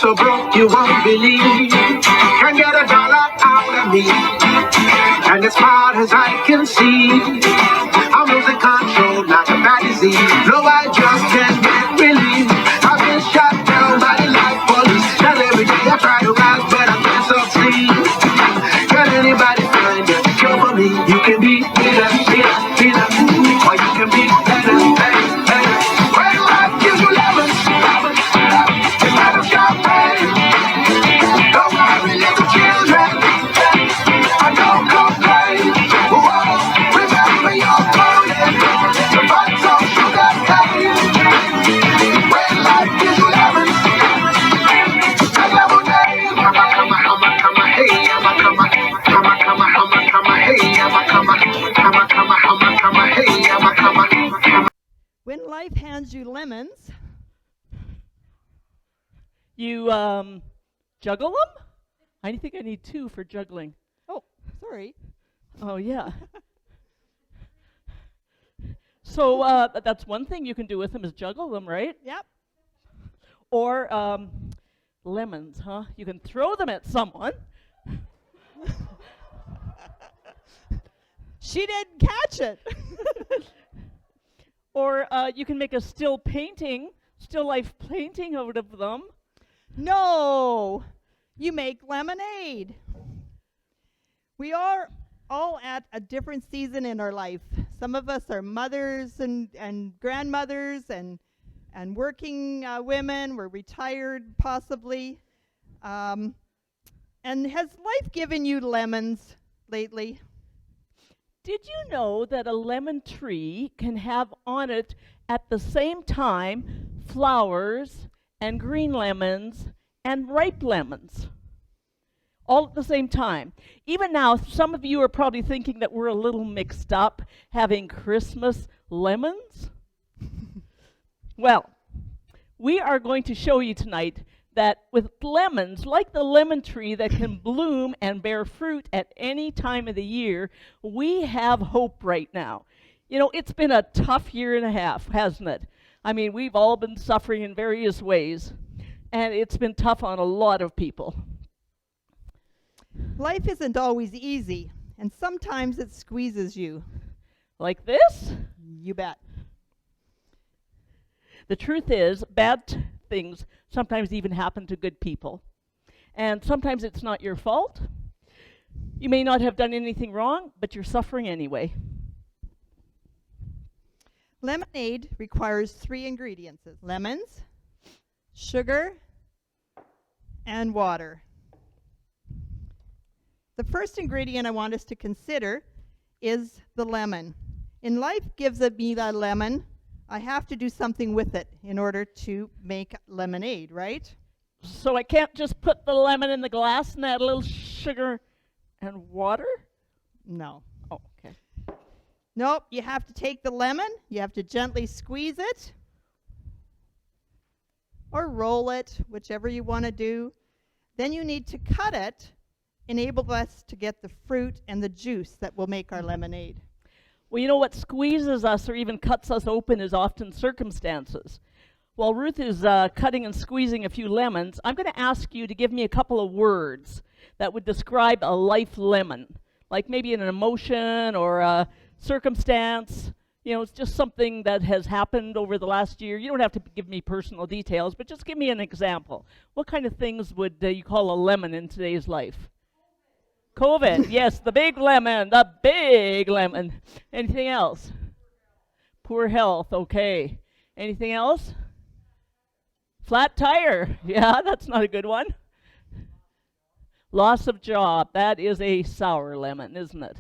so broke you won't believe. Can't get a dollar out of me. And as far as I can see, I'm losing control like a bad disease. No, I just can't get relief. I've been shot down by the life police. And every day I try to rise, but I can't succeed. Can anybody find a cure for me? You can be bitter, bitter, bitter, or you can be better, better, better. When life gives you lemons, lemons, lemons, instead of champagne. Don't worry, little children, I don't complain. Whoa, remember your clothing, the vibes of sugar cane. When life gives you lemons, take lemonade. Come on, hey, come on, hey, hey, When life hands you lemons, You juggle them? I think I need 2 for juggling. oh, sorry. Oh, yeah. So that's one thing you can do with them is juggle them, right? Yep. Or lemons, huh? You can throw them at someone. She didn't catch it. Or you can make a still life painting out of them. No, you make lemonade. We are all at a different season in our life. Some of us are mothers and grandmothers and working women. We're retired, possibly. And has life given you lemons lately? Did you know that a lemon tree can have on it at the same time flowers and green lemons and ripe lemons? All at the same time. Even now, some of you are probably thinking that we're a little mixed up having Christmas lemons. Well, we are going to show you tonight that with lemons, like the lemon tree that can bloom and bear fruit at any time of the year, we have hope right now. You know, it's been a tough year and a half, hasn't it? I mean, we've all been suffering in various ways, and it's been tough on a lot of people. Life isn't always easy, and sometimes it squeezes you. Like this? You bet. The truth is, bad things sometimes even happen to good people. And sometimes it's not your fault. You may not have done anything wrong, but you're suffering anyway. Lemonade requires 3 ingredients: lemons, sugar, and water. The first ingredient I want us to consider is the lemon. In life gives me the lemon, I have to do something with it in order to make lemonade, right? So I can't just put the lemon in the glass and add a little sugar and water? No. Oh, okay. Nope, you have to take the lemon, you have to gently squeeze it, or roll it, whichever you want to do. Then you need to cut it, enable us to get the fruit and the juice that will make our lemonade. Well, you know what squeezes us or even cuts us open is often circumstances. While Ruth is cutting and squeezing a few lemons, I'm going to ask you to give me a couple of words that would describe a life lemon, like maybe an emotion or a circumstance. You know, it's just something that has happened over the last year. You don't have to give me personal details, but just give me an example. What kind of things would you call a lemon in today's life? COVID, yes, the big lemon, the big lemon. Anything else? Poor health, okay. Anything else? Flat tire, yeah, that's not a good one. Loss of job, that is a sour lemon, isn't it?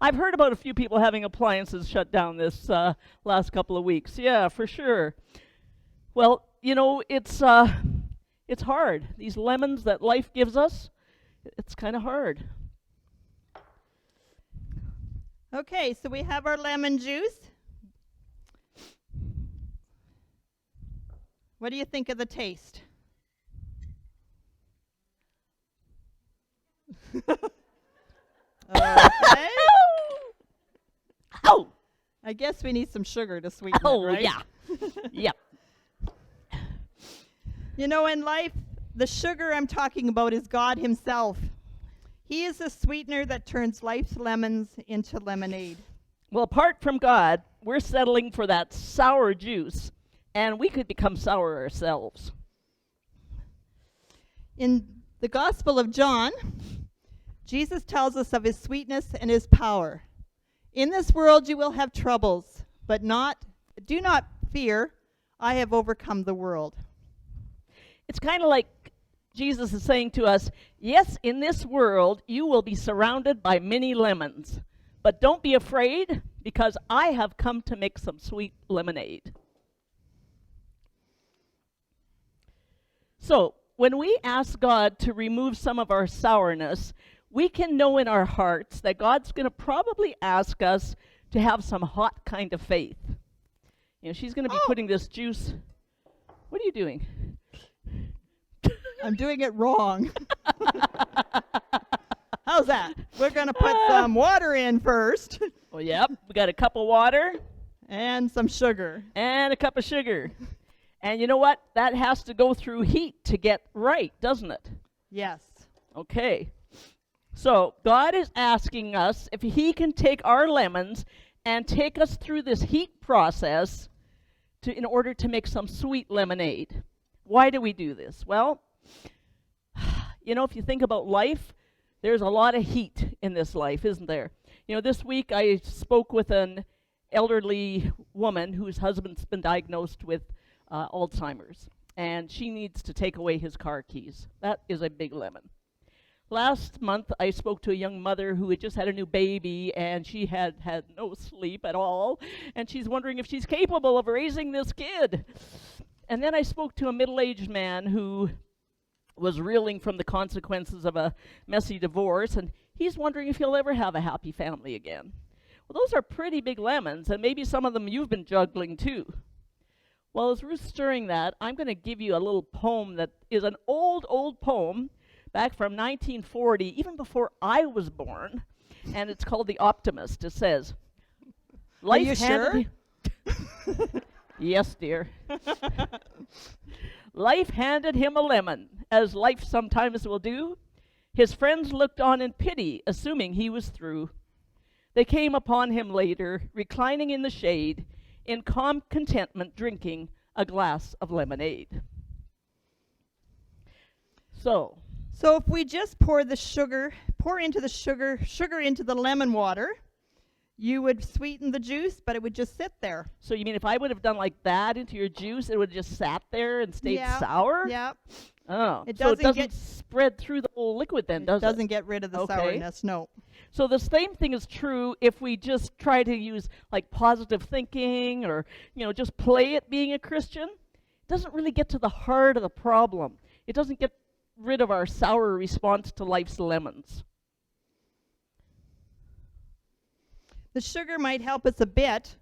I've heard about a few people having appliances shut down this last couple of weeks. Yeah, for sure. Well, you know, it's hard. These lemons that life gives us, it's kind of hard. Okay, so we have our lemon juice. What do you think of the taste? Okay. Oh! I guess we need some sugar to sweeten Oh, it, right? yeah. Yep. You know, in life, the sugar I'm talking about is God himself. He is the sweetener that turns life's lemons into lemonade. Well, apart from God, we're settling for that sour juice, and we could become sour ourselves. In the Gospel of John, Jesus tells us of his sweetness and his power. In this world you will have troubles, but do not fear, I have overcome the world. It's kind of like Jesus is saying to us, yes, in this world you will be surrounded by many lemons, but don't be afraid, because I have come to make some sweet lemonade. So, when we ask God to remove some of our sourness, we can know in our hearts that God's going to probably ask us to have some hot kind of faith. You know, she's going to be putting this juice. What are you doing? I'm doing it wrong. How's that? We're going to put some water in first. Well, yep. We got a cup of water. And some sugar. And a cup of sugar. And you know what? That has to go through heat to get right, doesn't it? Yes. Okay. So God is asking us if he can take our lemons and take us through this heat process in order to make some sweet lemonade. Why do we do this? Well, you know, if you think about life, there's a lot of heat in this life, isn't there? You know, this week I spoke with an elderly woman whose husband's been diagnosed with Alzheimer's, and she needs to take away his car keys. That is a big lemon. Last month, I spoke to a young mother who had just had a new baby, and she had had no sleep at all, and she's wondering if she's capable of raising this kid. And then I spoke to a middle-aged man who was reeling from the consequences of a messy divorce, and he's wondering if he'll ever have a happy family again. Well, those are pretty big lemons, and maybe some of them you've been juggling too. Well, as Ruth's stirring that, I'm going to give you a little poem that is an old, old poem back from 1940, even before I was born, and it's called The Optimist. It says, Are you sure? Yes, dear. Life handed him a lemon, as life sometimes will do. His friends looked on in pity, assuming he was through. They came upon him later, reclining in the shade, in calm contentment, drinking a glass of lemonade. So if we just pour into the sugar into the lemon water, you would sweeten the juice, but it would just sit there. So you mean if I would have done like that into your juice, it would have just sat there and stayed sour? Yeah. Oh, it doesn't spread through the whole liquid then, does it? It doesn't get rid of the sourness, no. So the same thing is true if we just try to use like positive thinking or, you know, just play at being a Christian. It doesn't really get to the heart of the problem. It doesn't get rid of our sour response to life's lemons. The sugar might help us a bit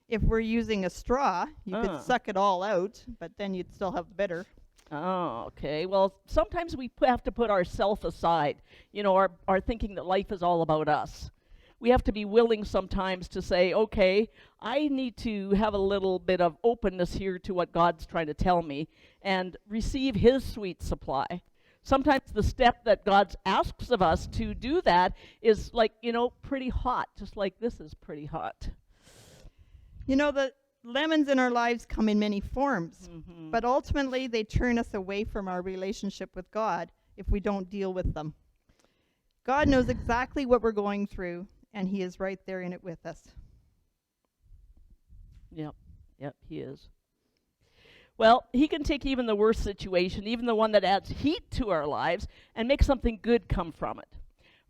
if we're using a straw. You could suck it all out, but then you'd still have bitter. Oh, okay. Well, sometimes we have to put ourself aside, you know, our thinking that life is all about us. We have to be willing sometimes to say, okay, I need to have a little bit of openness here to what God's trying to tell me and receive his sweet supply. Sometimes the step that God asks of us to do that is like, you know, pretty hot, just like this is pretty hot. You know, the lemons in our lives come in many forms, but ultimately they turn us away from our relationship with God if we don't deal with them. God knows exactly what we're going through, and he is right there in it with us. Yep, he is. Well, he can take even the worst situation, even the one that adds heat to our lives, and make something good come from it.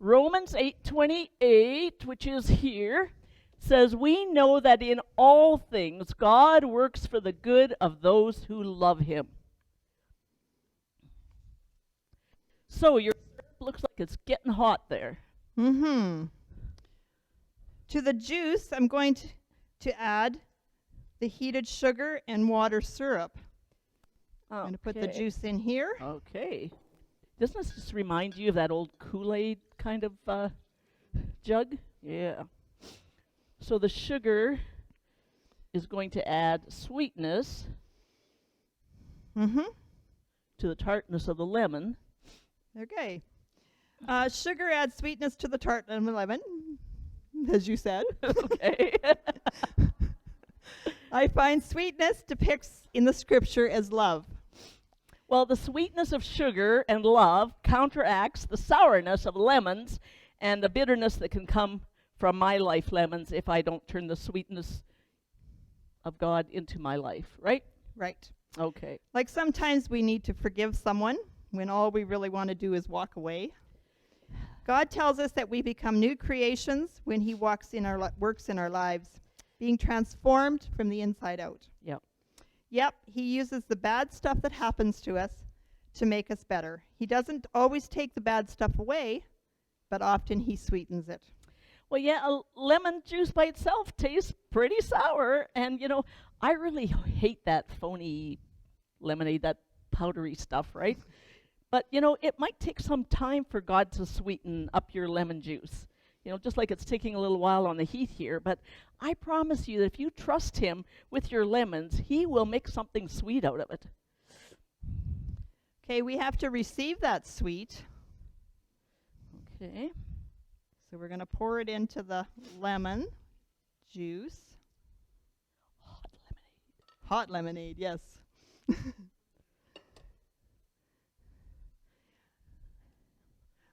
Romans 8:28, which is here, says, we know that in all things God works for the good of those who love him. So your syrup looks like it's getting hot there. To the juice, I'm going to add the heated sugar and water syrup. I'm going to put the juice in here. Okay. Doesn't this just remind you of that old Kool-Aid kind of jug? Yeah. So the sugar is going to add sweetness. to the tartness of the lemon. Okay. Sugar adds sweetness to the tart lemon, as you said. Okay. I find sweetness depicts in the scripture as love. Well, the sweetness of sugar and love counteracts the sourness of lemons and the bitterness that can come from my life lemons if I don't turn the sweetness of God into my life, right? Right. Okay. Like sometimes we need to forgive someone when all we really want to do is walk away. God tells us that we become new creations when he works in our lives, being transformed from the inside out. Yep. Yep, he uses the bad stuff that happens to us to make us better. He doesn't always take the bad stuff away, but often he sweetens it. Well, yeah, a lemon juice by itself tastes pretty sour. And, you know, I really hate that phony lemonade, that powdery stuff, right? But, you know, it might take some time for God to sweeten up your lemon juice. You know, just like it's taking a little while on the heat here. But I promise you that if you trust him with your lemons, he will make something sweet out of it. Okay, we have to receive that sweet. Okay. So we're going to pour it into the lemon juice. Hot lemonade. Hot lemonade, yes.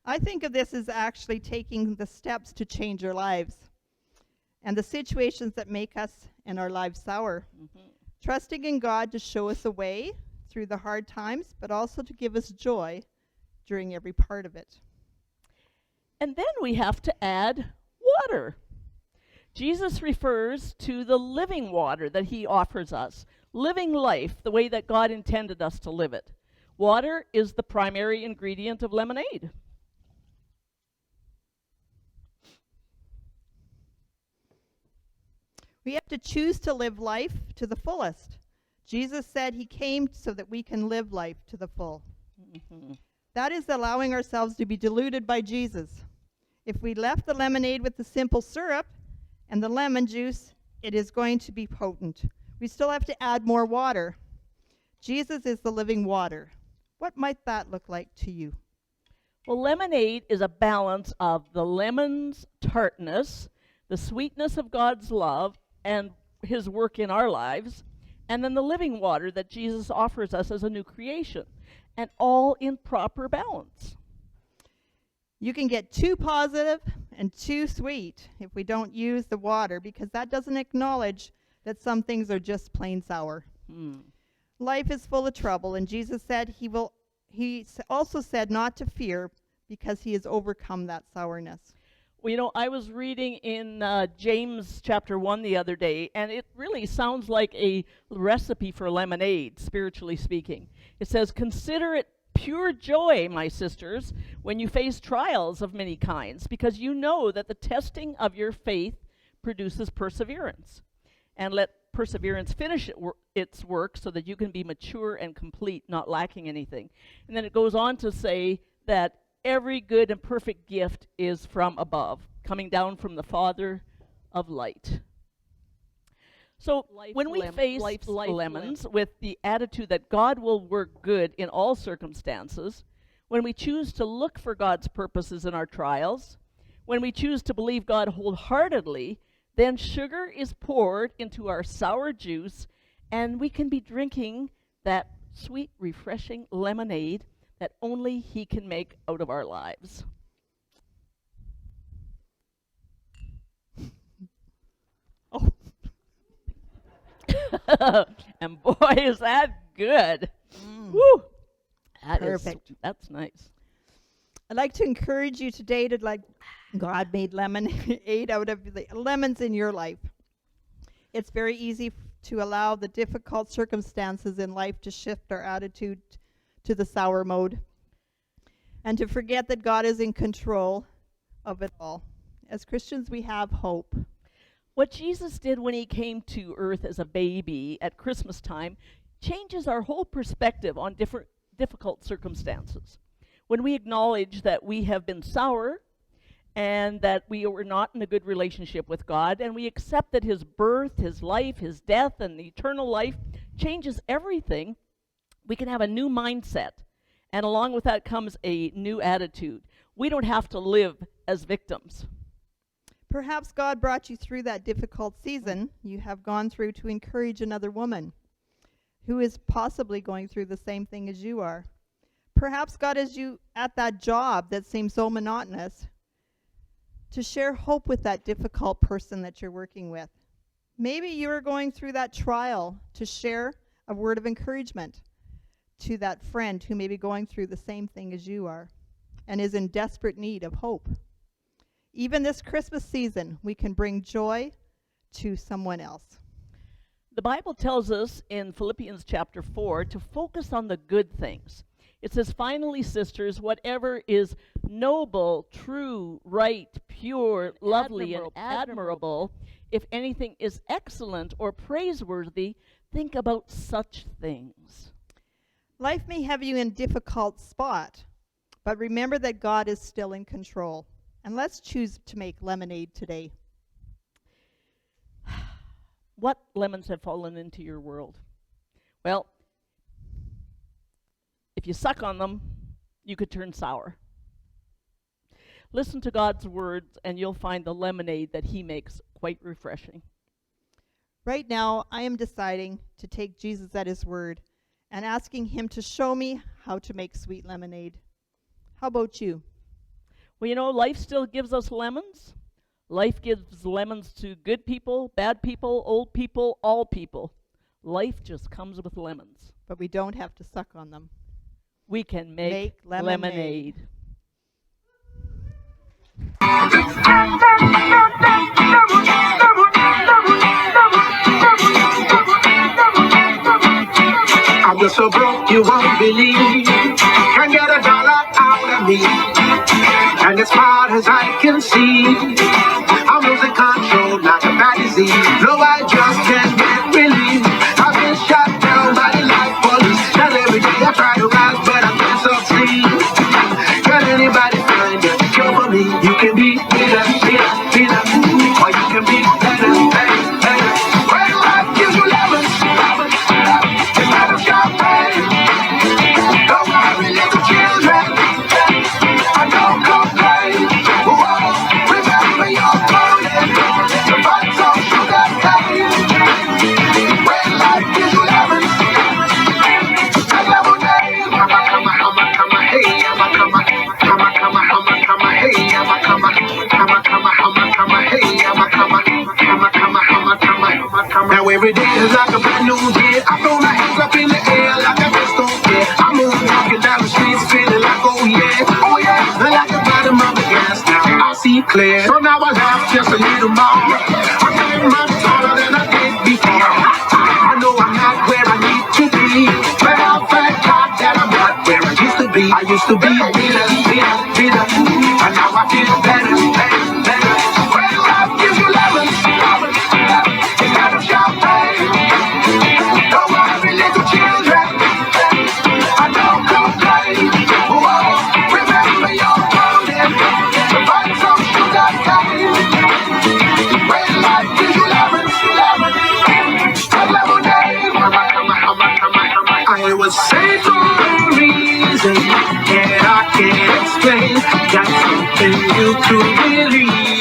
I think of this as actually taking the steps to change our lives and the situations that make us and our lives sour. Mm-hmm. Trusting in God to show us a way through the hard times, but also to give us joy during every part of it. And then we have to add water. Jesus refers to the living water that he offers us, living life the way that God intended us to live it. Water is the primary ingredient of lemonade. We have to choose to live life to the fullest. Jesus said he came so that we can live life to the full. Mm-hmm. That is allowing ourselves to be diluted by Jesus. If we left the lemonade with the simple syrup and the lemon juice, it is going to be potent. We still have to add more water. Jesus is the living water. What might that look like to you? Well, lemonade is a balance of the lemon's tartness, the sweetness of God's love, and his work in our lives, and then the living water that Jesus offers us as a new creation, and all in proper balance. You can get too positive and too sweet if we don't use the water, because that doesn't acknowledge that some things are just plain sour. Life is full of trouble, and Jesus said he also said not to fear because he has overcome that sourness. Well, you know, I was reading in James chapter 1 the other day, and it really sounds like a recipe for lemonade, spiritually speaking. It says, "Consider it pure joy, my sisters, when you face trials of many kinds, because you know that the testing of your faith produces perseverance. And let perseverance finish its work so that you can be mature and complete, not lacking anything." And then it goes on to say that every good and perfect gift is from above, coming down from the Father of light. So when we face lemons with the attitude that God will work good in all circumstances, when we choose to look for God's purposes in our trials, when we choose to believe God wholeheartedly, then sugar is poured into our sour juice, and we can be drinking that sweet, refreshing lemonade that only he can make out of our lives. Oh. And boy, is that good. Woo! Perfect. That's nice. I'd like to encourage you today to, like God made lemonade out of the lemons in your life. It's very easy to allow the difficult circumstances in life to shift our attitude to the sour mode, and to forget that God is in control of it all. As Christians, we have hope. What Jesus did when he came to earth as a baby at Christmas time changes our whole perspective on difficult circumstances. When we acknowledge that we have been sour and that we were not in a good relationship with God, and we accept that his birth, his life, his death, and the eternal life changes everything, We can have a new mindset, and along with that comes a new attitude. We don't have to live as victims. Perhaps God brought you through that difficult season you have gone through to encourage another woman who is possibly going through the same thing as you are. Perhaps God has you at that job that seems so monotonous to share hope with that difficult person that you're working with. Maybe you're going through that trial to share a word of encouragement to that friend who may be going through the same thing as you are and is in desperate need of hope. Even this Christmas season, we can bring joy to someone else. The Bible tells us in Philippians chapter 4 to focus on the good things. It says, finally, sisters, whatever is noble, true, right, pure, lovely, and admirable, if anything is excellent or praiseworthy, think about such things. Life may have you in a difficult spot, but remember that God is still in control. And let's choose to make lemonade today. What lemons have fallen into your world? Well, if you suck on them, you could turn sour. Listen to God's words, and you'll find the lemonade that He makes quite refreshing. Right now, I am deciding to take Jesus at His word and asking Him to show me how to make sweet lemonade. How about you? Well, you know, life still gives us lemons. Life gives lemons to good people, bad people, old people, all people. Life just comes with lemons. But we don't have to suck on them. We can make lemonade. I'm just so broke you won't believe. Can't get $1 out of me. And as far as I can see, I'm losing control like a bad disease. No, I just can't get relief. I've been shot down by the life police. And every day I try to rise, but I can't succeed. Can anybody find a cure for me? You can be bitter, or you can be better. When life gives you lemons, instead of champagne, don't worry, little children. I don't complain. Whoa, remember your morning. The vibes of sugar cane. When life gives you lemons, take lemonade. Come, hey, hey, now every day is like a brand new day. I throw my hands up in the air like I just don't care. I'm walking down the streets feeling like oh yeah, like the bottom of the gas now. I see clear, so now I laugh just a little more. I'm getting much taller than I did before. I know I'm not where I need to be, but I'm thank God that I'm not where I used to be. I used to be bitter, and now I feel better. When life gives you lemons, instead of champagne, don't worry, little children. I don't complain. Whoa, remember your morning. The vibes of sugar cane. When life gives you lemons, take lemonade. I was saved for a reason, and I can't explain. Got something you to believe.